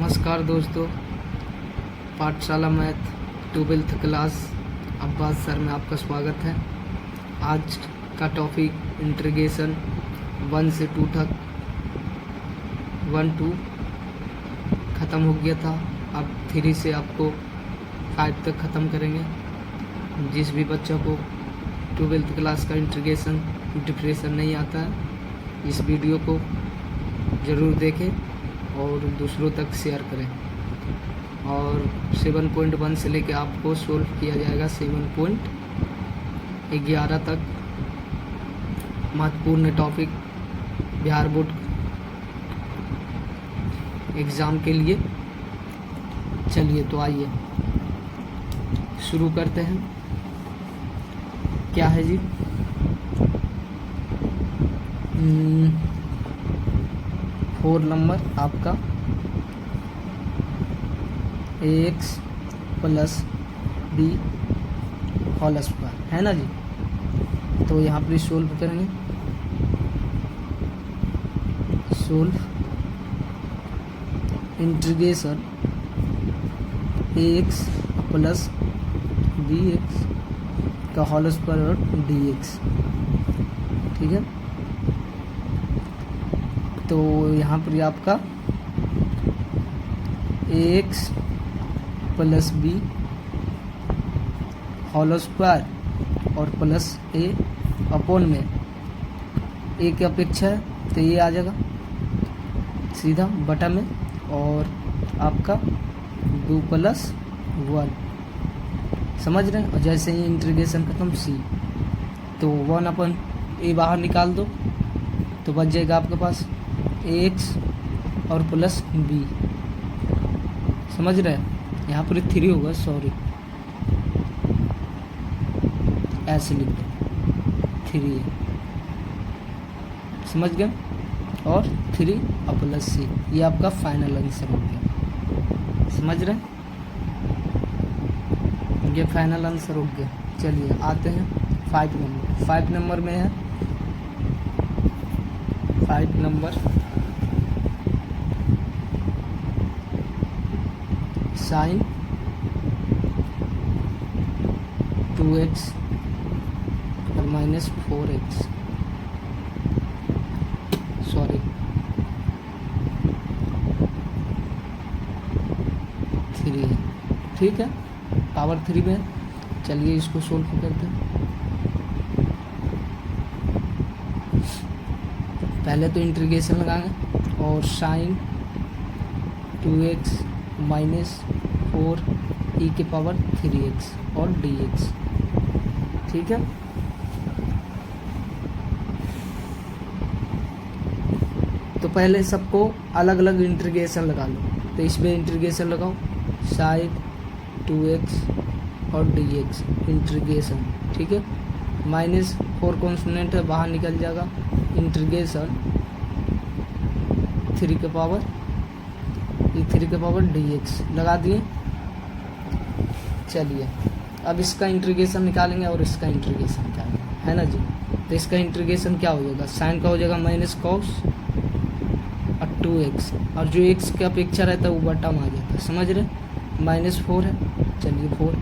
नमस्कार दोस्तों, पाठशाला math 12th class Abbas sir में आपका स्वागत है। आज का टॉपिक इंटीग्रेशन 1 से 2 तक 1-2 ख़त्म हो गया था। अब 3 से आपको 5 तक ख़त्म करेंगे। जिस भी बच्चा को 12th क्लास का इंटीग्रेशन डिफरेंशियल नहीं आता है, इस वीडियो को ज़रूर देखें और दूसरों तक शेयर करें। और 7.1 से लेकर आपको सोल्व किया जाएगा 7.11 तक। महत्वपूर्ण टॉपिक बिहार बोर्ड एग्ज़ाम के लिए। चलिए तो आइए शुरू करते हैं। क्या है जी? 4 नंबर आपका ax + b होल स्क्वायर है ना जी। तो यहाँ पर सोल्व करेंगे। सोल्व इंटीग्रेशन ax + bx का होल स्क्वायर और dx, ठीक है। तो यहाँ पर आपका ax + b होल स्क्वायर और प्लस a अपॉन में a की अपेक्षा है तो ये आ जाएगा सीधा बटा में, और आपका 2 + 1 समझ रहे हैं। और जैसे ही इंटीग्रेशन खत्म c, तो 1/a बाहर निकाल दो तो बच जाएगा आपके पास ax और प्लस b। समझ रहे हैं। यहाँ पर 3 होगा, सॉरी ऐसे लिख दो 3, समझ गए। और 3 और प्लस c, ये आपका फाइनल आंसर हो गया। समझ रहे हैं, ये फाइनल आंसर हो गया। चलिए आते हैं 5 नंबर। 5 नंबर में है 5 नंबर sin 2x और -4x, सॉरी 3 है, ठीक है। पावर 3 में। चलिए इसको सोल्व करते हैं। पहले तो इंटीग्रेशन लगाएंगे और sin 2x - 4e⁻3x और dx, ठीक है। तो पहले सबको अलग अलग इंटीग्रेशन लगा लो। तो इसमें इंटीग्रेशन लगाओ sin 2x और dx इंटीग्रेशन, ठीक है। -4 कॉन्स्टेंट है, बाहर निकल जाएगा। इंटीग्रेशन 3e⁻ dx लगा दिए। चलिए अब इसका इंटीग्रेशन निकालेंगे और इसका इंटीग्रेशन निकालेंगे, है ना जी। तो इसका इंटीग्रेशन क्या हो जाएगा? साइन का हो जाएगा -cos और 2x, और जो x की अपेक्षा रहता है वो बटा में आ जाता है। समझ रहे। -4 है, चलिए 4।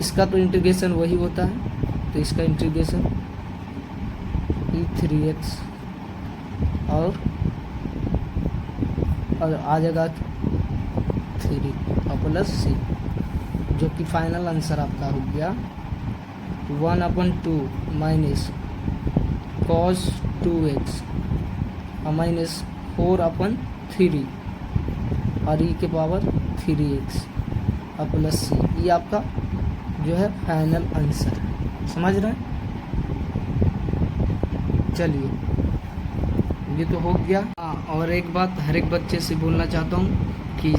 इसका तो इंटीग्रेशन वही होता है, तो इसका इंटीग्रेशन 3x और आ जाएगा 3 और प्लस c, जो कि फाइनल आंसर आपका हो गया 1/2 -cos 2x और -4/3 और e⁻3x और प्लस c। ये आपका जो है फाइनल आंसर है। समझ रहे हैं। चलिए ये तो हो गया। हाँ, और एक बात हर एक बच्चे से बोलना चाहता हूँ कि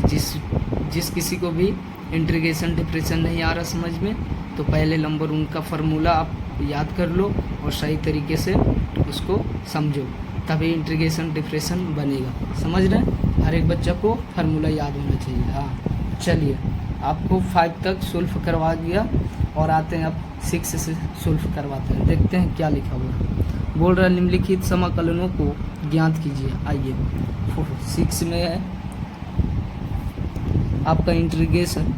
जिस किसी को भी इंटीग्रेशन डिफरेंशियल नहीं आ रहा समझ में, तो पहले नंबर उनका फार्मूला आप याद कर लो और सही तरीके से उसको समझो, तभी इंटीग्रेशन डिफरेंशियल बनेगा। समझ रहे हैं। हर एक बच्चा को फार्मूला याद होना चाहिए। हाँ चलिए, आपको 5 तक सोल्व करवा दिया और आते हैं अब 6 से सोल्व करवाते हैं। देखते हैं क्या लिखा हुआ है। बोल रहा है निम्नलिखित समाकलनों को ज्ञात कीजिए। आइए 6 में है आपका इंटीग्रेशन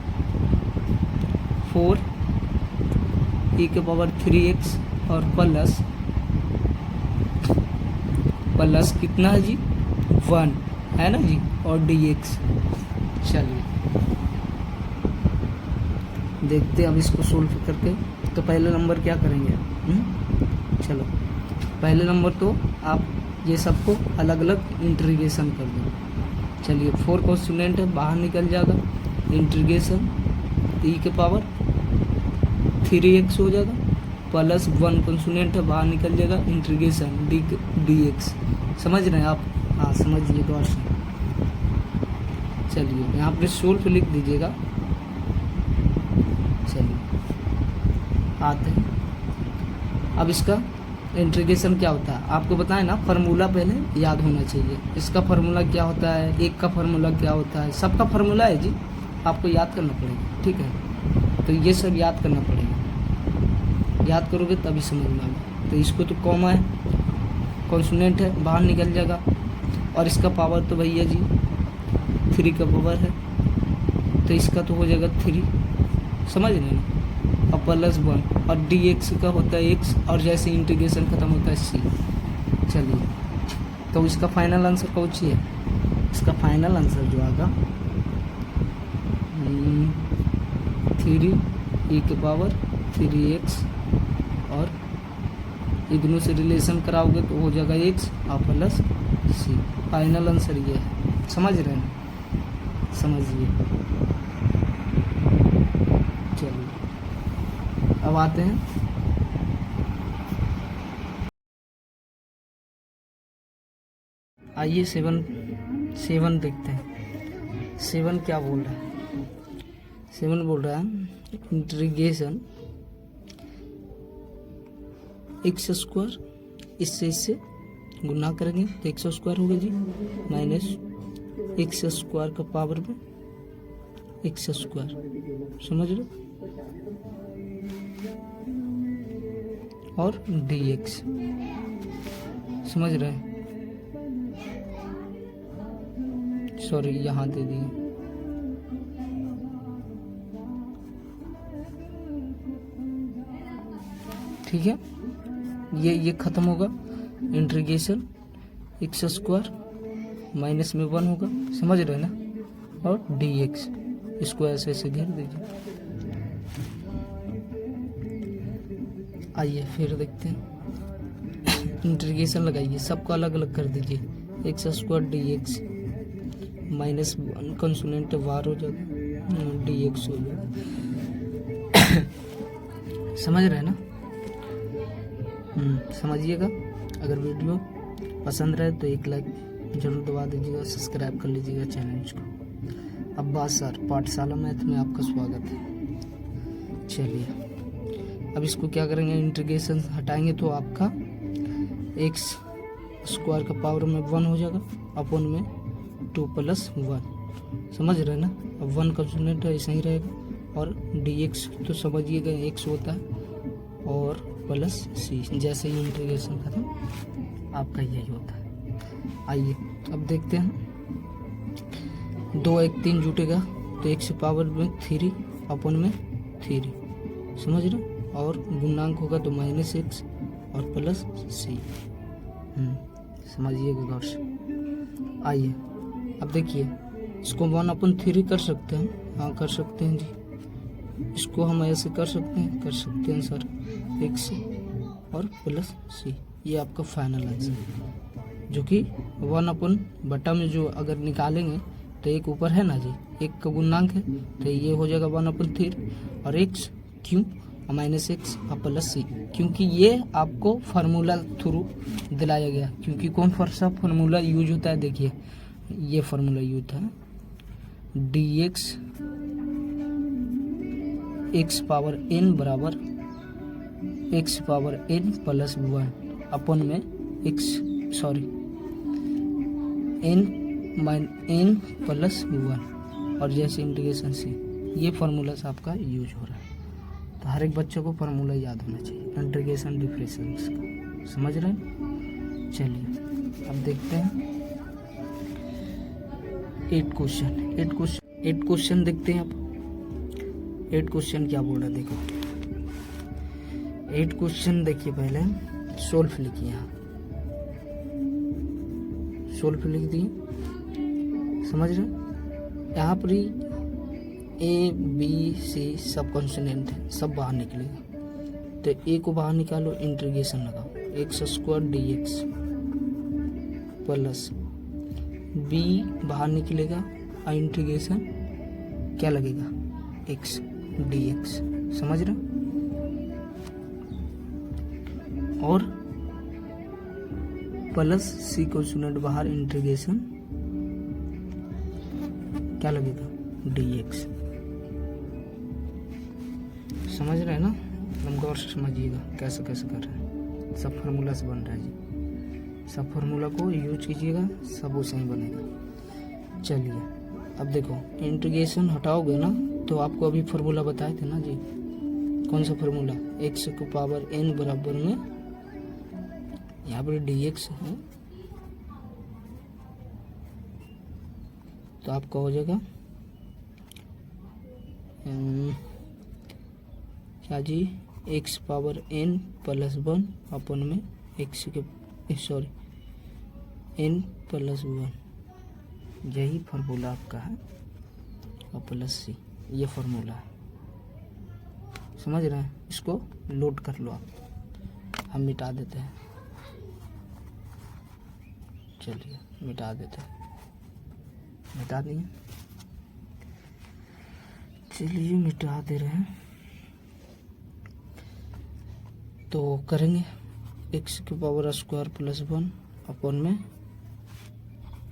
4e⁻3x और प्लस कितना है जी 1 है ना जी और dx। चलिए देखते हैं अब इसको सोल्व करके। तो पहले नंबर क्या करेंगे चलो पहले नंबर तो आप ये सबको अलग अलग इंटीग्रेशन कर दो। चलिए 4 कॉन्स्टेंट है बाहर निकल जाएगा, इंटीग्रेशन e⁻3x हो जाएगा, प्लस 1 कॉन्स्टेंट है बाहर निकल जाएगा, इंटीग्रेशन dx। समझ रहे हैं आप? हाँ समझिए गौर से। चलिए यहाँ पे सोल्व लिख दीजिएगा। चलिए आते हैं अब इसका इंटीग्रेशन क्या होता है आपको बताएं ना, फार्मूला पहले याद होना चाहिए। इसका फार्मूला क्या होता है, एक का फार्मूला क्या होता है, सबका फार्मूला है जी, आपको याद करना पड़ेगा। ठीक है, तो ये सब याद करना पड़ेगा, याद करोगे तभी समझ में आएगा। तो इसको तो कॉमा है, कॉन्सोनेंट है बाहर निकल जाएगा, और इसका पावर तो भैया जी 3 का पावर है, तो इसका तो हो जाएगा 3, समझ रहे हैं, और प्लस 1 और dx का होता है x, और जैसे इंटीग्रेशन खत्म होता है c। चलिए तो इसका फाइनल आंसर कौन सी है? इसका फाइनल आंसर जो आएगा 3e⁻3x, और ये दोनों से रिलेशन कराओगे तो हो जाएगा x और प्लस c। फाइनल आंसर ये है, समझ रहे हैं? समझिए। चलिए अब आते हैं आइए 7 देखते हैं। 7 क्या बोल रहा है? 7 बोल रहा है इंटीग्रेशन x², इससे गुना करेंगे तो x² होगा जी, माइनस x² का पावर में x², समझ लो, और dx, समझ रहे हैं? सॉरी यहाँ दे दिए। ठीक है, ये खत्म होगा, इंटीग्रेशन x² माइनस में 1 होगा, समझ रहे हैं ना, और dx, इसको ऐसे ऐसे घेर दीजिए। आइए फिर देखते हैं, इंटीग्रेशन लगाइए, सबको अलग अलग कर दीजिए, x² dx माइनस 1 कॉन्सोनेंट बाहर हो जाएगा, dx हो जाएगा। समझ रहे हैं ना? समझिएगा। अगर वीडियो पसंद रहे तो एक लाइक जरूर दबा दीजिएगा, सब्सक्राइब कर लीजिएगा चैनल को। अब्बास सर पाठशाला मैथ में आपका स्वागत है। चलिए अब इसको क्या करेंगे, इंटीग्रेशन हटाएंगे तो आपका x² का पावर में 1 हो जाएगा, अपन में 2 + 1, समझ रहे हैं ना। अब 1 कॉन्स्टेंट है, ऐसा ही रहेगा, और dx तो समझिएगा x होता है, और प्लस c, जैसे ही इंटीग्रेशन खत्म आपका यही होता है। आइए अब देखते हैं, 2 1 3 जुटेगा तो x पावर में 3 अपन में 3, समझ रहे, और गुणांक होगा तो -x और प्लस c। समझिएगा गौर से। आइए अब देखिए, इसको 1/3 कर सकते हैं, हाँ कर सकते हैं जी, इसको हम ऐसे कर सकते हैं सर, x और प्लस c। ये आपका फाइनल आंसर, जो कि 1/बटा में जो अगर निकालेंगे तो एक ऊपर है ना जी, एक का गुणांक है, तो ये हो जाएगा 1/3, और x क्यों -x और प्लस c, क्योंकि ये आपको फार्मूला थ्रू दिलाया गया। क्योंकि कौन सा फार्मूला यूज होता है, देखिए ये फार्मूला यूज होता है, dx x पावर n बराबर x पावर n प्लस 1 अपन में n प्लस 1, और जैसे इंटीग्रेशन c, ये फार्मूला से आपका यूज हो रहा है। तो हर एक बच्चे को फार्मूला याद होना चाहिए इंटीग्रेशन डिफरेंस का, समझ रहे हैं? चलिए अब देखते हैं 8 क्वेश्चन। 8 क्वेश्चन देखते हैं आप। 8 क्वेश्चन क्या बोल रहा है देखो। 8 क्वेश्चन देखिए, पहले सोल्व लिखिए। यहाँ सोल्व लिख दिए, समझ रहे। यहाँ पर ही A B C सब कॉन्सोनेंट है, सब बाहर निकलेगा। तो A को बाहर निकालो, इंटीग्रेशन लगाओ, x² dx प्लस B बाहर निकलेगा और इंटीग्रेशन क्या लगेगा, x dx, समझ रहे। और प्लस C कॉन्सोनेंट बाहर, इंटीग्रेशन क्या लगेगा, dx, समझ रहे हैं ना। हम गौर से समझिएगा कैसे कैसे कर रहे हैं। सब फार्मूला से बन रहा है जी, सब फार्मूला को यूज कीजिएगा, सब वैसे ही बनेगा। चलिए अब देखो, इंटीग्रेशन हटाओगे ना तो आपको अभी फार्मूला बताए थे ना जी, कौन सा फार्मूला, x की पावर n बराबर में, यहाँ पर dx है तो आपका हो जाएगा क्या जी, x पावर n प्लस 1 अपन में x के n प्लस 1, यही फार्मूला आपका है, और प्लस c, ये फार्मूला है, समझ रहे हैं। इसको लोड कर लो आप, हम मिटा देते हैं। चलिए मिटा देते हैं, मिटा दिए। चलिए मिटा दे रहे हैं। तो करेंगे x की पावर स्क्वायर प्लस 1 अपन में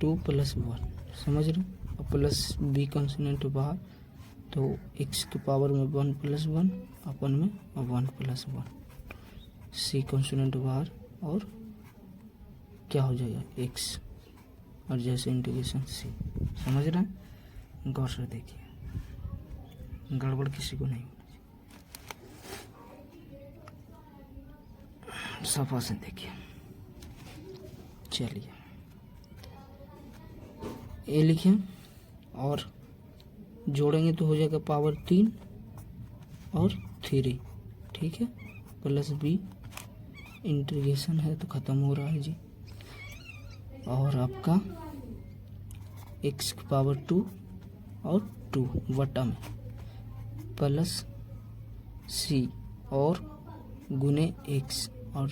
2 प्लस 1, समझ रहे, और प्लस b कॉन्सोनेंट बाहर, तो x की पावर में 1 प्लस 1 अपन में 1 प्लस 1, c कॉन्सोनेंट बाहर, और क्या हो जाएगा x, और जैसे इंटीग्रेशन c, समझ रहे हैं। गौर से देखिए, गड़बड़ किसी को नहीं, सफा से देखिए। चलिए ए लिखें और जोड़ेंगे तो हो जाएगा पावर 3 और 3, ठीक है, प्लस b, इंटीग्रेशन है तो ख़त्म हो रहा है जी, और आपका x की पावर 2 और 2 वटा में प्लस c और गुने x, और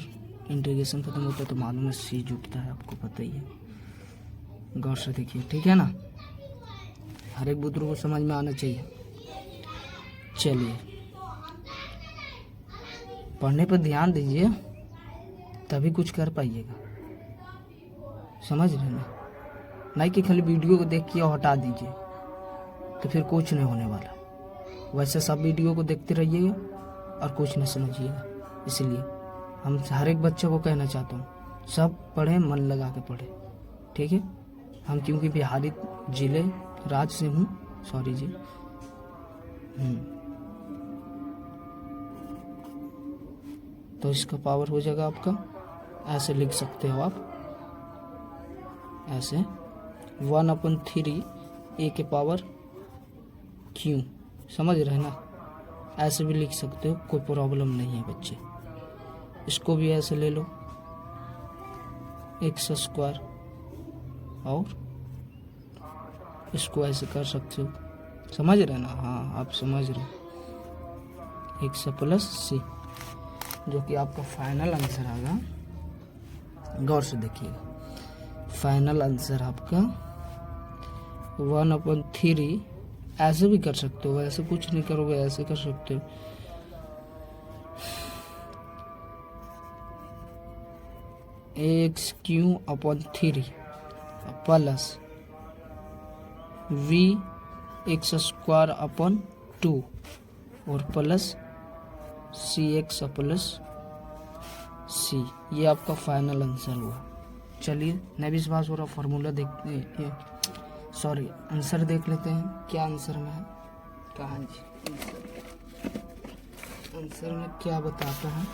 इंटीग्रेशन खत्म होता है तो मालूम है c जुटता है, आपको पता ही है। गौर से देखिए, ठीक है ना, हर एक बुजुर्ग को समझ में आना चाहिए। चलिए पढ़ने पर ध्यान दीजिए, तभी कुछ कर पाइएगा, समझ रहे ना, नहीं कि खाली वीडियो को देख के हटा दीजिए तो फिर कुछ नहीं होने वाला। वैसे सब वीडियो को देखते रहिएगा और कुछ नहीं समझिएगा। इसलिए हम हर एक बच्चे को कहना चाहता हूँ, सब पढ़ें, मन लगा के पढ़ें, ठीक है। हम क्योंकि बिहारी जिले राज्य से हूँ, सॉरी जी, तो इसका पावर हो जाएगा आपका, ऐसे लिख सकते हो आप, ऐसे 1/3 a के पावर q, समझ रहे ना, ऐसे भी लिख सकते हो, कोई प्रॉब्लम नहीं है बच्चे। इसको भी ऐसे ले लो, x², और इसको ऐसे कर सकते हो, समझ रहे ना, हाँ आप समझ रहे, x प्लस c, जो कि आपका फाइनल आंसर आएगा। गौर से देखिएगा, फाइनल आंसर आपका 1/3, ऐसे भी कर सकते हो, ऐसे कुछ नहीं करोगे, ऐसे कर सकते हो, x³/3 प्लस v x² 2 और प्लस cx प्लस c, ये आपका फाइनल आंसर हुआ। चलिए नहीं विश्वास हो रहा, फार्मूला देखते हैं, सॉरी आंसर देख लेते हैं, क्या आंसर में है, कहाँ जी आंसर में क्या बताता है,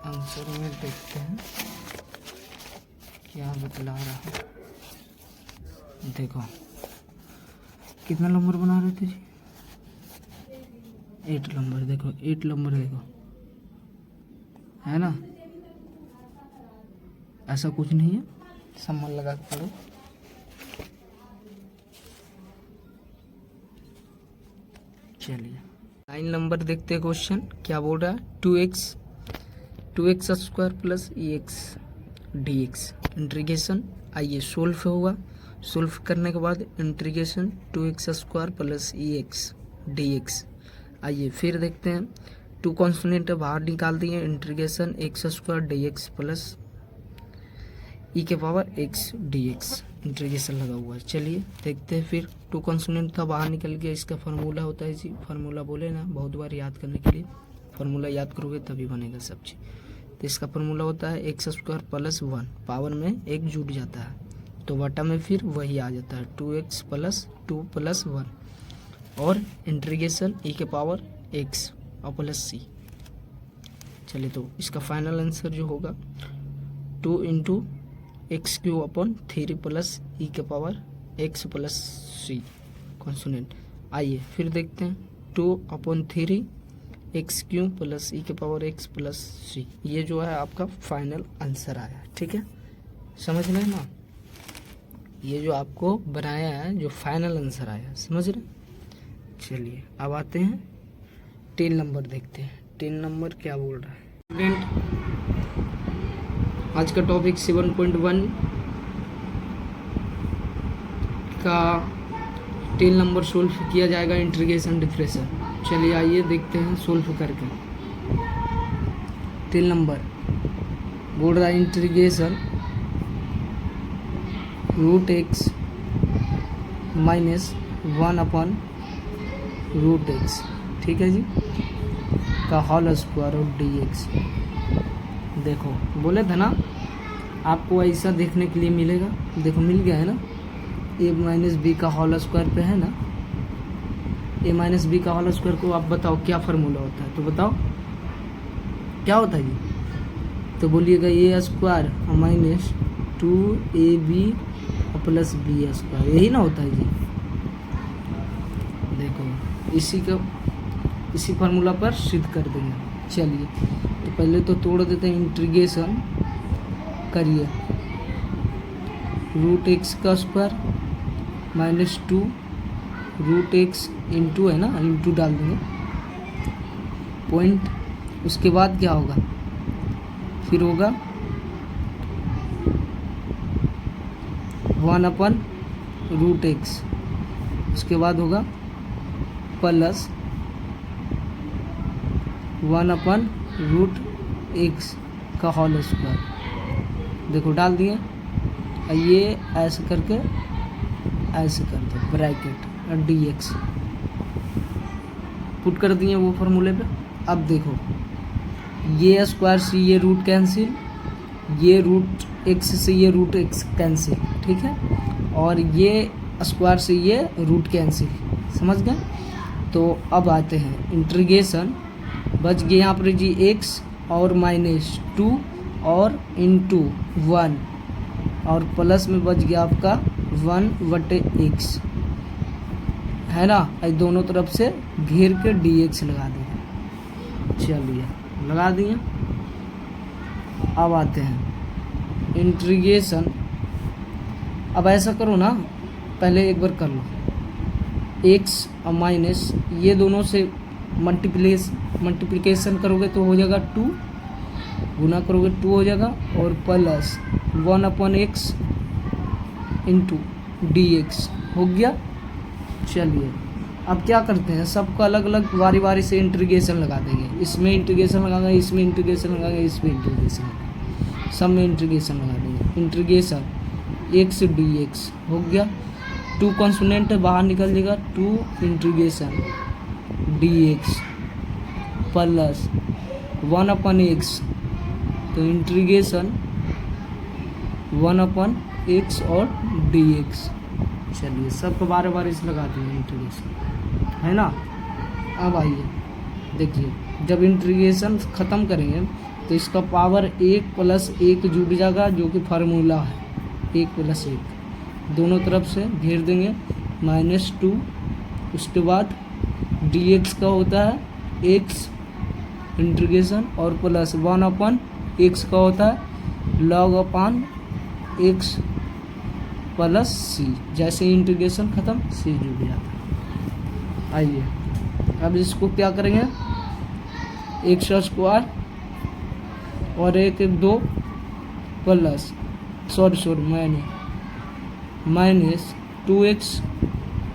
आंसर में देखते हैं क्या बतला रहा है। देखो कितना नंबर बना रहे थे जी, 8 नंबर। देखो 8 नंबर देखो, है ना, ऐसा कुछ नहीं है, सम्मान लगा के पढ़ो। चलिए 9 नंबर देखते हैं क्वेश्चन क्या बोल रहा है। 2x square plus EX dx integration. आइए सोल्व होगा, सोल्व करने के बाद integration 2x square plus EX dx। आइए फिर देखते हैं, 2 कॉन्स्टेंट बाहर निकाल दिए, integration x square dx plus e के पावर x dx इंटीग्रेशन लगा हुआ है। चलिए देखते हैं फिर, 2 कॉन्स्टेंट था बाहर निकल गया, इसका फार्मूला होता है जी, फार्मूला बोले ना बहुत बार याद करने के लिए, फार्मूला याद करोगे तभी बनेगा सब चीज़। तो इसका फार्मूला होता है x स्क्वायर प्लस 1, पावर में 1 जुट जाता है तो बटा में फिर वही आ जाता है 2x प्लस 2 प्लस 1 और इंटीग्रेशन e के पावर x और प्लस c। चलिए तो इसका फाइनल आंसर जो होगा 2 into x q upon 3 plus e के power x plus c consonant. आइए फिर देखते हैं, 2 upon 3 x q plus e के पावर x प्लस सी, ये जो है आपका फाइनल आंसर आया। ठीक है, समझ रहे हैं ना, ये जो आपको बनाया है जो फाइनल आंसर आया, समझ रहे। चलिए अब आते हैं 10 नंबर देखते हैं, 10 नंबर क्या बोल रहा है स्टूडेंट। आज का टॉपिक 7.1 का 10 नंबर सोल्व किया जाएगा, इंटीग्रेशन डिफरेंशियल। चलिए आइए देखते हैं सोल्व करके। 10 नंबर बोल रहा है integration root x minus 1 upon root x, ठीक है जी, का होल स्क्वायर ऑफ dx। देखो बोले थे ना आपको ऐसा देखने के लिए मिलेगा, देखो मिल गया है ना, a माइनस बी का होल स्क्वायर पे है ना, a माइनस बी का होल स्क्वायर को आप बताओ क्या फार्मूला होता है, तो बताओ क्या होता है जी, तो बोलिएगा a square minus 2ab plus b square, यही ना होता है जी। देखो इसी फार्मूला पर सिद्ध कर देंगे। चलिए तो पहले तो तोड़ देते हैं, इंटीग्रेशन करिए रूट एक्स का square minus 2 root x into, है ना, इंटू डाल देंगे पॉइंट, उसके बाद क्या होगा, फिर होगा 1 अपन रूट एक्स, उसके बाद होगा प्लस 1 अपन रूट एक्स का होल स्क्वायर। देखो डाल दिए, ये ऐसे करके ऐसे कर दो ब्रैकेट और dx पुट कर दिए वो फार्मूले पे। अब देखो ये स्क्वायर से ये रूट कैंसिल, ये रूट एक्स से ये रूट एक्स कैंसिल, ठीक है, और ये स्क्वायर से ये रूट कैंसिल, समझ गए। तो अब आते हैं इंटीग्रेशन, बच गए यहाँ पर जी x और माइनस 2 और इंटू 1 और प्लस में बच गया आपका 1/x, है ना, दोनों तरफ से घेर के dx लगा देंगे। चलिए लगा दिए। अब आते हैं इंटीग्रेशन, अब ऐसा करो ना, पहले एक बार कर लो, x और माइनस ये दोनों से मल्टीप्लिकेशन करोगे तो हो जाएगा 2, गुना करोगे 2 हो जाएगा, और प्लस 1/x इंटू dx हो गया। चलिए अब क्या करते हैं, सबको अलग अलग बारी बारी से इंटीग्रेशन लगा देंगे, इसमें इंटीग्रेशन लगाएंगे, इसमें इंटीग्रेशन लगाएंगे, इसमें इंटीग्रेशन लगाएंगे, सब में इंटीग्रेशन लगा देंगे। इंटीग्रेशन x dx हो गया, 2 कॉन्स्टेंट बाहर निकल जाएगा, 2 इंटीग्रेशन dx प्लस 1/x, तो इंटीग्रेशन 1/x और dx। चलिए सबको बार बार इस लगा देंगे इंटीग्रेशन, है ना। अब आइए देखिए, जब इंटीग्रेशन ख़त्म करेंगे तो इसका पावर 1 + 1 जुड़ जाएगा, जो कि फार्मूला है 1 + 1, दोनों तरफ से घेर देंगे -2। उसके बाद dx का होता है x इंटीग्रेशन और प्लस 1/x का होता है log अपान x प्लस c। जैसे ही इंटीग्रेशन ख़त्म c जुड़ जाता है। आइए अब इसको क्या करेंगे, x² और 1 2 प्लस माइनस 2x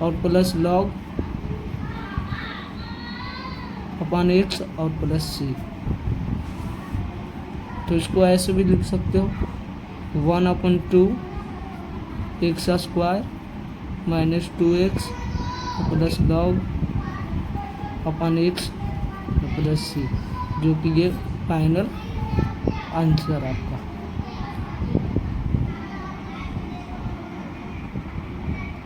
और प्लस log अपान x और प्लस c। तो इसको ऐसे भी लिख सकते हो 1/2 x² minus 2x plus log अपान x प्लस c, जो कि ये फाइनल आंसर आपका।